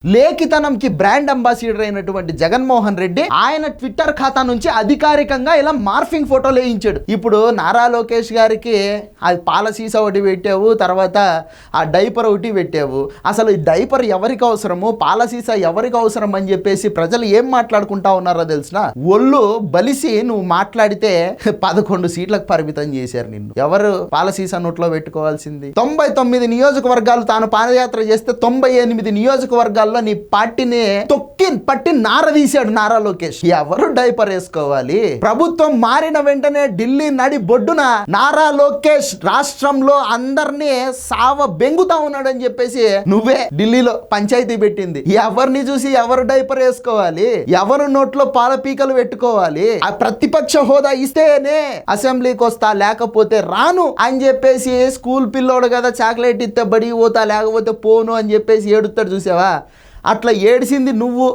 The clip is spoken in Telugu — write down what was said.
లేఖితనంకి బ్రాండ్ అంబాసిడర్ అయినటువంటి జగన్మోహన్ రెడ్డి ఆయన ట్విట్టర్ ఖాతా నుంచి అధికారికంగా ఇలా మార్ఫింగ్ ఫోటోలు వేయించాడు. ఇప్పుడు నారా లోకేష్ గారికి అది పాల సీసా ఒకటి పెట్టావు, తర్వాత ఆ డైపర్ ఒకటి పెట్టావు. అసలు ఈ డైపర్ ఎవరికి అవసరము, పాల సీసా ఎవరికి అవసరం అని చెప్పేసి ప్రజలు ఏం మాట్లాడుకుంటా ఉన్నారో తెలిసిన ఒళ్ళు బలిసి నువ్వు మాట్లాడితే 11 సీట్లకు పరిమితం చేశారు నిన్ను. ఎవరు పాల సీసా నోట్లో పెట్టుకోవాల్సింది? 99 నియోజకవర్గాలు తాను పాదయాత్ర చేస్తే 98 నియోజకవర్గాలు నీ పార్టీని పట్టి నారదీశాడు నారా లోకేష్. ఎవరు డైపర్ వేసుకోవాలి? ప్రభుత్వం మారిన వెంటనే ఢిల్లీ నడి బొడ్డున నారా లోకేష్ రాష్ట్రంలో అందరినీ సావ బెంగుతా ఉన్నాడని చెప్పేసి నువ్వే ఢిల్లీలో పంచాయతీ పెట్టింది. ఎవరిని చూసి ఎవరు డైపర్ వేసుకోవాలి? ఎవరు నోట్లో పాల పీకలు పెట్టుకోవాలి? ఆ ప్రతిపక్ష హోదా ఇస్తేనే అసెంబ్లీకి వస్తా, లేకపోతే రాను అని చెప్పేసి స్కూల్ పిల్లోడు కదా, చాక్లెట్ ఇస్తే బడికి పోతా లేకపోతే పోను అని చెప్పేసి ఏడుస్తాడు చూసావా? అట్లా ఏడిసింది నువ్వు.